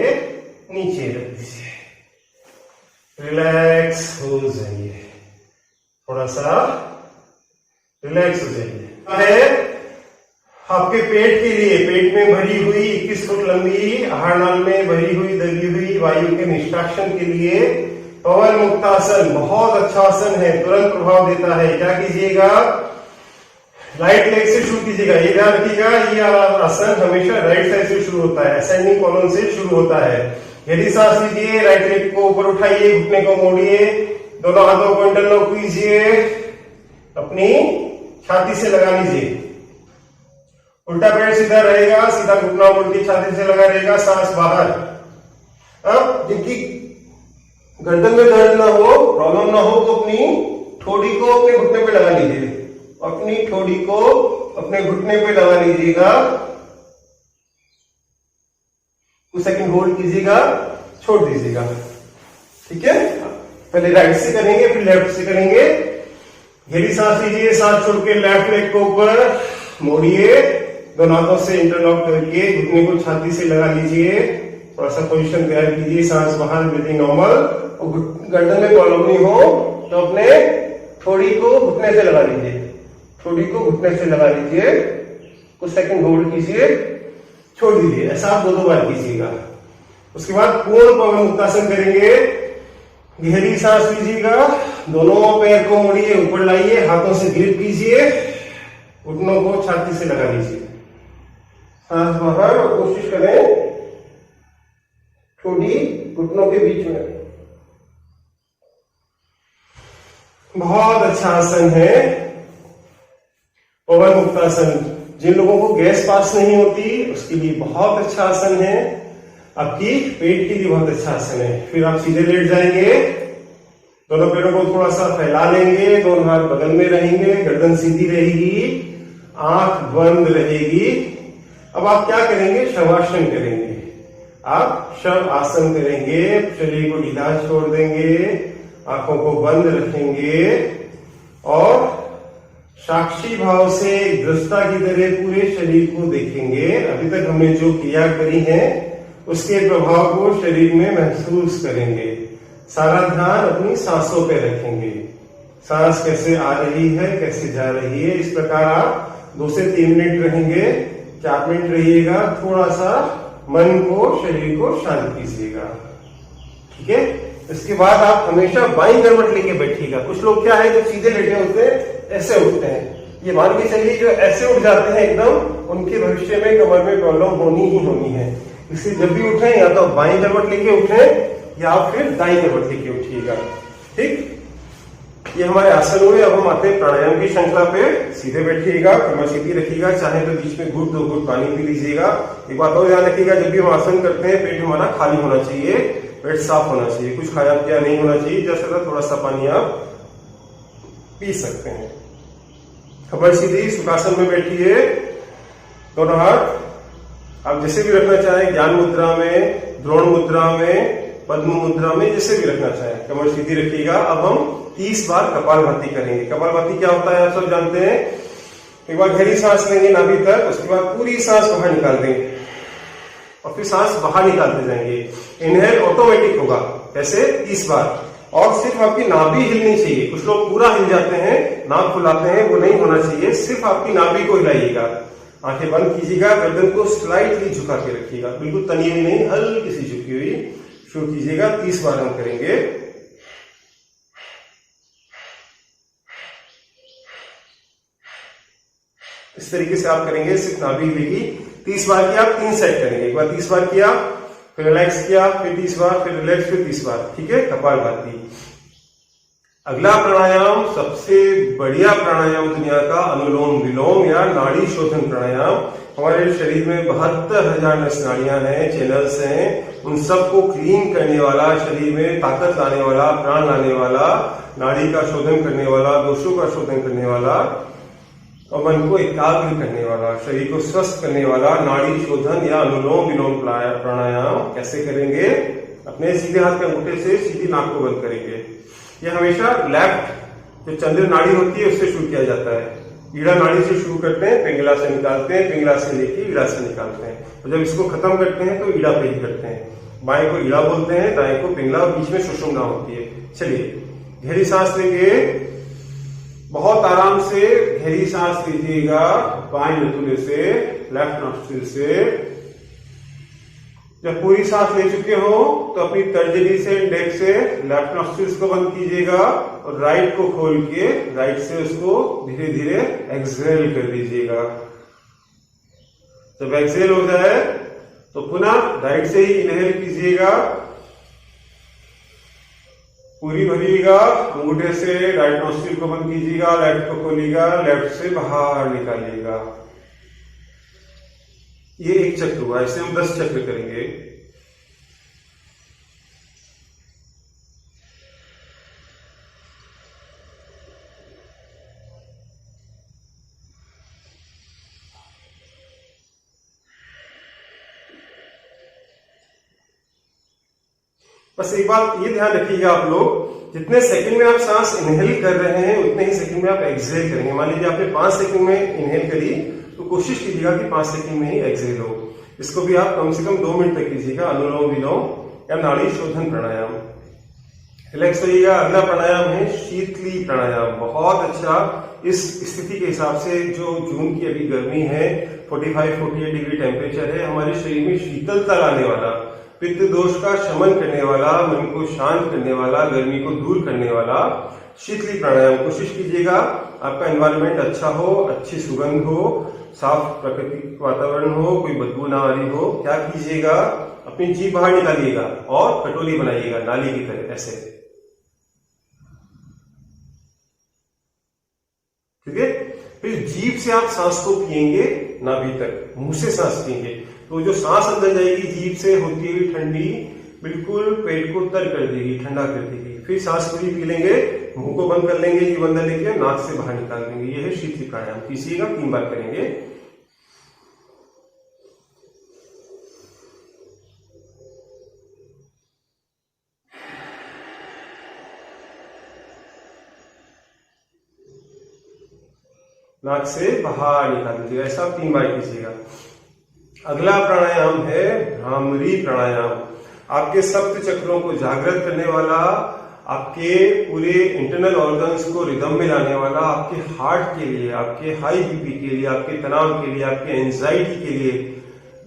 नीचे रख दीजिए, रिलैक्स हो जाइए, थोड़ा सा रिलैक्स हो जाइए। आपके पेट के लिए, पेट में भरी हुई 21 फुट लंबी आहारनाल में भरी हुई दबी हुई वायु के निष्कासन के लिए पवन मुक्तासन बहुत अच्छा आसन है, तुरंत प्रभाव देता है। क्या कीजिएगा, राइट लेग से शुरू कीजिएगा, ये ध्यान रखिएगा, ये आसन हमेशा राइट साइड से शुरू होता है, असेंडिंग कॉलम से शुरू होता है। यदि सांस लीजिए, राइट लेग को ऊपर उठाइए, घुटने को मोड़िए, दोनों हाथों को इंटरलॉक कीजिए, अपनी छाती से लगा लीजिए, उल्टा पैर सीधा रहेगा, सीधा घुटना मोड़ के छाती से लगा रहेगा, सांस बाहर। अब जिनकी गर्दन में दर्द ना हो, प्रॉब्लम ना हो, तो अपनी ठोड़ी को अपने घुटने पे लगा लीजिए, अपनी ठोड़ी को अपने घुटने पे लगा लीजिएगा, कुछ सेकंड होल्ड कीजिएगा, छोड़ दीजिएगा। ठीक है, पहले राइट से करेंगे, फिर लेफ्ट से करेंगे। गहरी सांस लीजिए, सांस छोड़ के लेफ्ट लेग को ऊपर मोड़िए, दोनों हाथों से इंटरलॉक करके घुटने को छाती से लगा लीजिए, थोड़ा सा पोजीशन तैयार कीजिए, सांस बाहर, ब्रीथिंग नॉर्मल। और गर्दन में प्रॉब्लम नहीं हो तो अपने ठोड़ी को घुटने से लगा लीजिए, ठोड़ी को घुटने से लगा लीजिए, कुछ सेकंड होल्ड कीजिए, छोड़ दीजिए। ऐसा आप 2 बार कीजिएगा। उसके बाद पूर्ण पवन मुक्तासन करेंगे। गहरी सांस लीजिएगा, दोनों पैर को मोड़िए, ऊपर लाइए, हाथों से ग्रिप कीजिए, घुटनों को छाती से लगा लीजिए, सांस बाहर, और कोशिश करें ठोड़ी घुटनों के बीच में। बहुत अच्छा आसन है पवन मुक्तासन। जिन लोगों को गैस पास नहीं होती उसके लिए बहुत अच्छा आसन है, आपकी पेट के लिए बहुत अच्छा आसन है। फिर आप सीधे लेट जाएंगे, दोनों पैरों को थोड़ा सा फैला लेंगे, दोनों हाथ बगल में रहेंगे, गर्दन सीधी रहेगी, आंख बंद रहेगी। अब आप क्या करेंगे, शवासन करेंगे। आप शव आसन करेंगे, शरीर को ढीला छोड़ देंगे, आंखों को बंद रखेंगे और साक्षी भाव से दृष्टा की तरह पूरे शरीर को देखेंगे। अभी तक हमने जो क्रिया करी है उसके प्रभाव को शरीर में महसूस करेंगे। सारा ध्यान अपनी सांसों पे रखेंगे, सांस कैसे आ रही है, कैसे जा रही है। इस प्रकार आप 2 से 3 मिनट रहेंगे, 4 मिनट रहिएगा, थोड़ा सा मन को, शरीर को शांत कीजिएगा। ठीक है, इसके बाद आप हमेशा बाईं करवट लेके बैठिएगा। कुछ लोग क्या है, जो सीधे लेटे होते हैं ऐसे उठते हैं, ये मान के चलिए जो ऐसे उठ जाते हैं एकदम, उनके भविष्य में कमर में प्रॉब्लम होनी ही होनी है। इसलिए जब भी उठे या तो बाईं करवट लेके उठे या फिर दाईं करवट लेके उठिएगा। ठीक, ये हमारे आसन हुए। अब हम आते हैं प्राणायाम की श्रृंखला पे। सीधे बैठिएगा, कमर सीधी रखिएगा, चाहे तो बीच में घुट 2 घुट पानी पी लीजिएगा। एक बात और ध्यान रखिएगा, जब भी हम आसन करते हैं पेट हमारा खाली होना चाहिए, पेट साफ होना चाहिए, कुछ खाया पिया नहीं होना चाहिए। जैसे थोड़ा सा पानी आप पी सकते हैं। कमर सीधी, सुखासन में बैठिए, दोनों हाथ आप जैसे भी रखना चाहें, ज्ञान मुद्रा में, द्रोण मुद्रा में, पद्म मुद्रा में, जैसे भी रखना चाहें, कमर सीधी रखिएगा। अब हम 30 बार कपालभाति करेंगे। कपालभाति क्या होता है आप सब जानते हैं। एक बार गहरी सांस लेंगे नाभि तक, उसके बाद पूरी सांस बाहर निकाल देंगे और फिर सांस बाहर निकालते जाएंगे। इनहेल ऑटोमेटिक होगा, कैसे, 30 बार। और सिर्फ आपकी नाभि हिलनी चाहिए। कुछ लोग पूरा हिल जाते हैं, नाक फुलाते हैं, वो नहीं होना चाहिए। सिर्फ आपकी नाभि को हिलाइएगा, आंखें बंद कीजिएगा, गर्दन को स्लाइटली झुका के रखिएगा, बिल्कुल तनी हुई नहीं, हल्की सी झुकी हुई। शुरू कीजिएगा, 30 बार हम करेंगे। इस तरीके से आप करेंगे, सिर्फ नाभि हिलेगी। 30 बार किया, आप 3 सेट करेंगे। एक बार 30 बार किया, फिर रिलैक्स किया, फिर 30 बार, फिर रिलैक्स, फिर 30 बार। ठीक है, कपालभाति। अगला प्राणायाम सबसे बढ़िया प्राणायाम दुनिया का, अनुलोम विलोम या नाड़ी शोधन प्राणायाम। हमारे शरीर में 72,000 नस नाड़ियां हैं, चैनल्स हैं, उन सबको क्लीन करने वाला, शरीर में ताकत लाने वाला, प्राण लाने वाला, नाड़ी का शोधन करने वाला, दोषों का शोधन करने वाला और मन को एकाग्र करने वाला, शरीर को स्वस्थ करने वाला नाड़ी शोधन या अनुलोम विलोम प्राणायाम कैसे करेंगे? अपने सीधे हाथ के अंगूठे से सीधी नाक को बंद करेंगे। यह हमेशा लेफ्ट जो चंद्र नाड़ी होती है उससे शुरू किया जाता है। ईड़ा नाड़ी से शुरू करते हैं, पिंगला से निकालते हैं, पिंगला से लेके ईड़ा से निकालते हैं, और जब इसको खत्म करते हैं तो ईड़ा पे ही करते हैं। बाएं को ईड़ा बोलते हैं, दाएं को पिंगला, और बीच में सुषुम्ना होती है। चलिए गहरी सांस लेंगे, बहुत आराम से गहरी सांस लीजिएगा बाएं नथुने से, लेफ्ट नॉस्ट्रिल से। जब पूरी सांस ले चुके हो तो अपनी तर्जनी से, इंडेक्स से लेफ्ट नॉस्ट्रिल्स को बंद कीजिएगा और राइट को खोल के राइट से उसको धीरे धीरे एक्सहेल कर दीजिएगा। जब एक्सहेल हो जाए तो पुनः राइट से ही इनहेल कीजिएगा, पूरी भरिएगा, अंगूठे से राइट नॉस्ट्रिल को बंद कीजिएगा, लेफ्ट को खोलिएगा, लेफ्ट से बाहर निकालिएगा। ये एक चक्र हुआ, ऐसे हम 10 चक्र करेंगे। बस एक बात ये ध्यान रखिएगा आप लोग, जितने सेकंड में आप सांस इनहेल कर रहे हैं उतने ही सेकंड में आप एक्सहेल करेंगे। मान लीजिए आपने 5 सेकंड में इनहेल करी तो कोशिश कीजिएगा कि 5 सेकंड में ही एक्सहेल हो। इसको भी आप कम से कम 2 मिनट तक कीजिएगा, अनुलोम विलोम या नाड़ी शोधन प्राणायाम। रिलैक्स होइएगा। अगला प्राणायाम है शीतली प्राणायाम, बहुत अच्छा। इस स्थिति के हिसाब से जो जून की अभी गर्मी है, 45-48 डिग्री टेम्परेचर है, हमारे शरीर में शीतलता लाने वाला, पित्त दोष का शमन करने वाला, मन को शांत करने वाला, गर्मी को दूर करने वाला शीतली प्राणायाम। कोशिश कीजिएगा आपका एनवायरनमेंट अच्छा हो, अच्छी सुगंध हो, साफ प्राकृतिक वातावरण हो, कोई बदबू ना आ रही हो। क्या कीजिएगा, अपनी जीभ बाहर निकालिएगा और कटोरी बनाइएगा नाली की तरह, ऐसे। ठीक है। फिर जीभ से आप सांस को पिएंगे नाभि तक, मुंह से सांस पिएंगे तो जो सांस अंदर जाएगी जीभ से होती हुई ठंडी, बिल्कुल पेट को तर कर देगी, ठंडा कर देगी। फिर सांस पूरी पी लेंगे, मुंह को बंद कर लेंगे, जीभ अंदर लेके नाक से बाहर निकाल देंगे। यह है शीतली प्राणायाम। कीजिएगा, 3 बार करेंगे। नाक से बाहर निकाल दीजिएगा, ऐसा 3 बार कीजिएगा। अगला प्राणायाम है भ्रामरी प्राणायाम। आपके सप्त चक्रों को जागृत करने वाला, आपके पूरे इंटरनल ऑर्गन्स को रिदम में लाने वाला, आपके हार्ट के लिए, आपके हाई बीपी के लिए, आपके तनाव के लिए, आपके एंजाइटी के लिए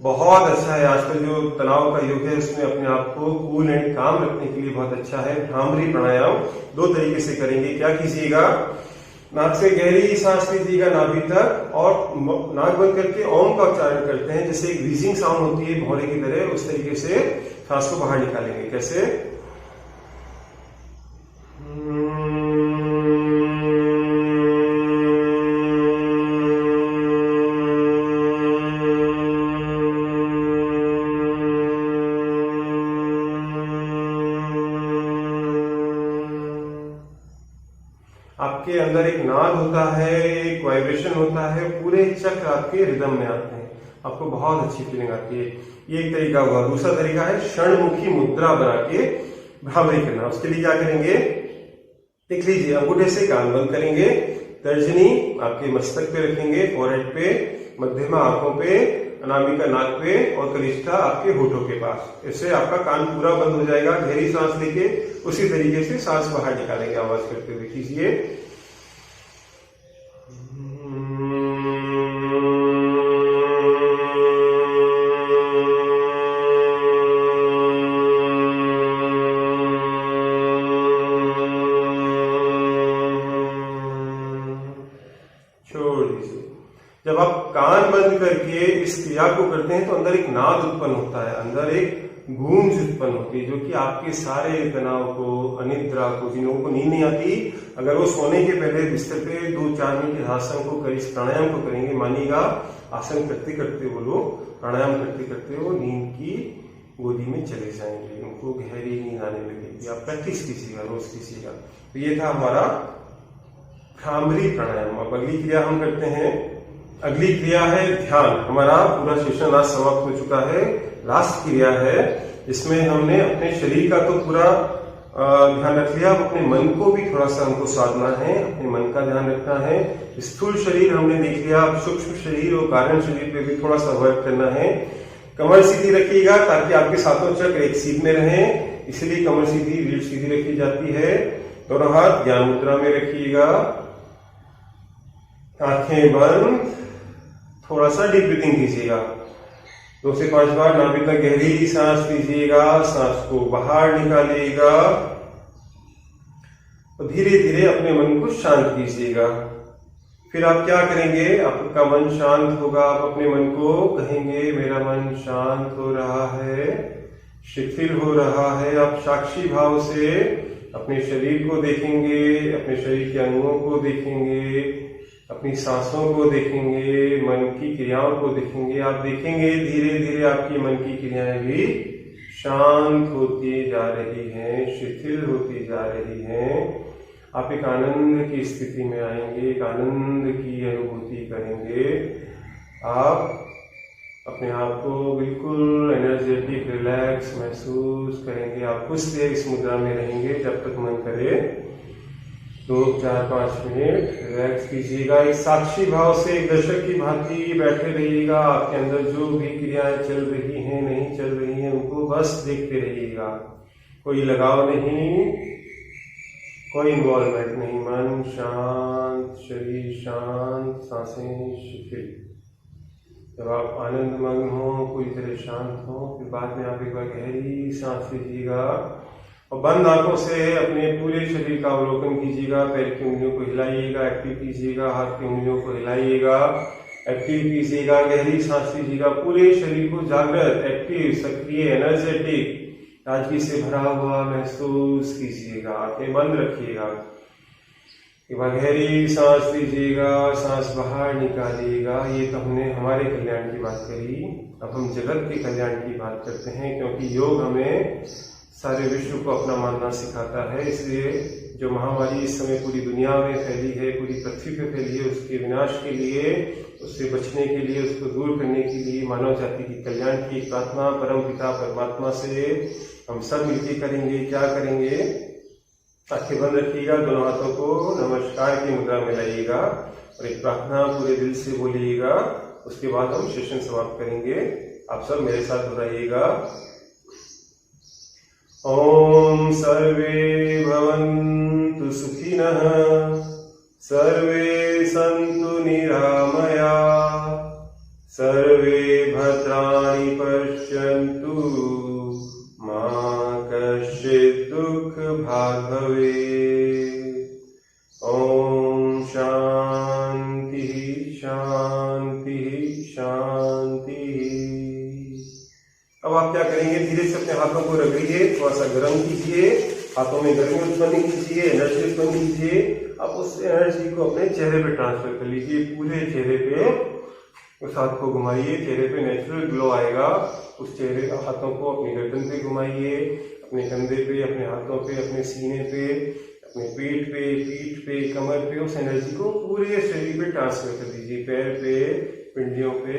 बहुत अच्छा है। आजकल जो तनाव का युग है उसमें अपने आप को कूल एंड काम रखने के लिए बहुत अच्छा है। भ्रामरी प्राणायाम 2 तरीके से करेंगे। क्या कीजिएगा, नाक से गहरी सांस लीजिएगा नाभि तक और नाक बंद करके ओम का उच्चारण करते हैं, जैसे एक व्हीजिंग साउंड होती है भौरे की तरह, उस तरीके से सांस को बाहर निकालेंगे। कैसे, आपके अंदर एक नाद होता है, एक वाइब्रेशन होता है, पूरे चक्र आपके रिदम में आते हैं, आपको बहुत अच्छी फीलिंग आती है। ये एक तरीका हुआ। दूसरा तरीका है षणमुखी मुद्रा बना के भ्रामरी करना। उसके लिए क्या करेंगे, देख लीजिए, अंगूठे से कान बंद करेंगे, तर्जनी आपके मस्तक पे रखेंगे, फोरहेड पे, मध्यमा आंखों पे, अनामिका नाक पे और कनिष्ठा आपके होठों के पास। इससे आपका कान पूरा बंद हो जाएगा। गहरी सांस लेके उसी तरीके से सांस बाहर निकालेंगे आवाज करते हुए। कीजिए, छोड़ दीजिए। जब आप कान बंद करके इस क्रिया को करते हैं तो अंदर एक नाद उत्पन्न होता है, अंदर एक गूंज उत्पन्न होती है, जो कि आपके सारे तनाव को, अनिद्रा को, जिन लोगों को नींद नहीं आती, अगर वो सोने के पहले बिस्तर पे 2-4 मिनट इस आसन को इस प्राणायाम को करेंगे, मानिएगा आसन करते करते वो लोग, प्राणायाम करते करते वो नींद की गोदी में चले जाएंगे, उनको गहरी नींद आने लगेगी। आप प्रैक्टिस कीजिएगा, रोज कीजिएगा। तो ये था हमारा भ्रामरी प्राणायाम। अब अगली क्रिया हम करते हैं। अगली क्रिया है ध्यान। हमारा पूरा सेशन आज समाप्त हो चुका है। लास्ट क्रिया है, इसमें हमने अपने शरीर का तो पूरा ध्यान रख लिया, अब अपने मन को भी थोड़ा सा हमको साधना है, अपने मन का ध्यान रखना है। स्थूल शरीर हमने देख लिया, अब सूक्ष्म शरीर और कारण शरीर पे भी थोड़ा सा वर्क करना है। कमर सीधी रखिएगा ताकि आपके सातों चक्र एक सीध में रहें, इसलिए कमर सीधी, रीढ़ सीधी रखी जाती है। दोनों हाथ ज्ञान मुद्रा में रखिएगा, आंखें बंद, थोड़ा सा डीप ब्रीथिंग कीजिएगा। 2 से 5 बार नाभि तक गहरी सांस लीजिएगा, सांस को बाहर निकालिएगा और धीरे धीरे अपने मन को शांत कीजिएगा। फिर आप क्या करेंगे, आपका मन शांत होगा, आप अपने मन को कहेंगे मेरा मन शांत हो रहा है, शिथिल हो रहा है। आप साक्षी भाव से अपने शरीर को देखेंगे, अपने शरीर के अंगों को देखेंगे, अपनी सांसों को देखेंगे, मन की क्रियाओं को देखेंगे। आप देखेंगे धीरे धीरे आपकी मन की क्रियाएं भी शांत होती जा रही हैं, शिथिल होती जा रही हैं। आप एक आनंद की स्थिति में आएंगे, एक आनंद की अनुभूति करेंगे। आप अपने आप को बिल्कुल एनर्जेटिक, रिलैक्स महसूस करेंगे। आप कुछ देर इस मुद्रा में रहेंगे जब तक मन करे, 2, 4, 5 मिनट रिलैक्स कीजिएगा। एक साक्षी भाव से एक दर्शक की भांति बैठे रहिएगा। आपके अंदर जो भी क्रियाएं चल रही हैं, नहीं चल रही हैं, उनको बस देखते रहिएगा। कोई लगाव नहीं, कोई इन्वॉल्वमेंट नहीं। मन शांत, शरीर शांत, सांसें शिथिल। जब आप आनंद मग्न हो, पूरी तरह शांत हो, फिर बाद में आप एक बार गहरी सांस लीजिएगा और बंद आंखों से अपने पूरे शरीर का अवलोकन कीजिएगा। पैर की उंगलियों को हिलाइएगा, एक्टिव कीजिएगा। हाथ की उंगलियों को हिलाइएगा, एक्टिव कीजिएगा। गहरी सांस लीजिएगा, पूरे शरीर को जागृत, एक्टिव, सक्रिय, एनर्जेटिक, ताजगी से भरा हुआ महसूस कीजिएगा। आंखें बंद रखिएगा। एक बार गहरी सांस लीजिएगा, सांस बाहर निकालिएगा। ये तो हमने हमारे कल्याण की बात करी। अब हम जगत के कल्याण की बात करते हैं, क्योंकि योग हमें सारे विश्व को अपना मानना सिखाता है। इसलिए जो महामारी इस समय पूरी दुनिया में फैली है, पूरी पृथ्वी पे फैली है, उसके विनाश के लिए, उससे बचने के लिए, उसको दूर करने के लिए मानव जाति की कल्याण की प्रार्थना परम पिता परमात्मा से हम सब मिलकर करेंगे। क्या करेंगे, आंखें बंद रखिएगा, दोनों हाथों को नमस्कार की मुद्रा में लाइएगा और एक प्रार्थना पूरे दिल से बोलिएगा। उसके बाद हम सेशन समाप्त करेंगे। आप सब मेरे साथ दोहराइएगा। ओम सर्वे भवन्तु सुखिनः, सर्वे सन्तु निरामया, सर्वे भद्राणि पश्यन्तु, मा कश्चित् दुःखभाग् भवेत्। ओम शांति शांति शांति। अब आप क्या करेंगे, धीरे से अपने हाथों को रगड़िए, थोड़ा सा गर्म कीजिए, हाथों में गर्मी उत्पन्न कीजिए, एनर्जी उत्पन्न कीजिए। अब उस एनर्जी को अपने चेहरे पे ट्रांसफर कर लीजिए, पूरे चेहरे पे उस हाथ को घुमाइए, चेहरे पे नेचुरल ग्लो आएगा। उस चेहरे हाथों को अपनी गर्दन पे घुमाइए, अपने कंधे पे, अपने हाथों पे, अपने सीने पे, अपने पेट पे, पीठ पे, कमर पे। उस एनर्जी को पूरे शरीर पे ट्रांसफर कर दीजिए, पैर पे, पिंडियों पे।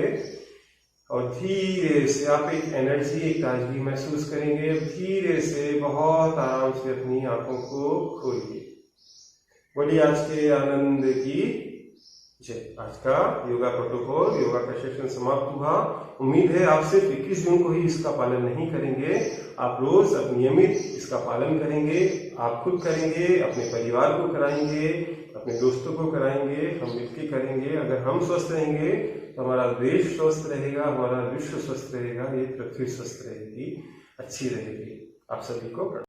और धीरे से आप एक एनर्जी, एक ताजगी महसूस करेंगे। धीरे से बहुत आराम से अपनी आंखों को खोलिए। बोलिए आज के आनंद की जय। आज का योगा प्रोटोकॉल, योगा का सेशन समाप्त हुआ। उम्मीद है आप सिर्फ 21 जून को ही इसका पालन नहीं करेंगे, आप रोज अब नियमित इसका पालन करेंगे। आप खुद करेंगे, अपने परिवार को कराएंगे, अपने दोस्तों को कराएंगे, हम मिलकर करेंगे। अगर हम स्वस्थ रहेंगे तो हमारा देश स्वस्थ रहेगा, हमारा विश्व स्वस्थ रहेगा, ये पृथ्वी स्वस्थ रहेगी, अच्छी रहेगी। आप सभी को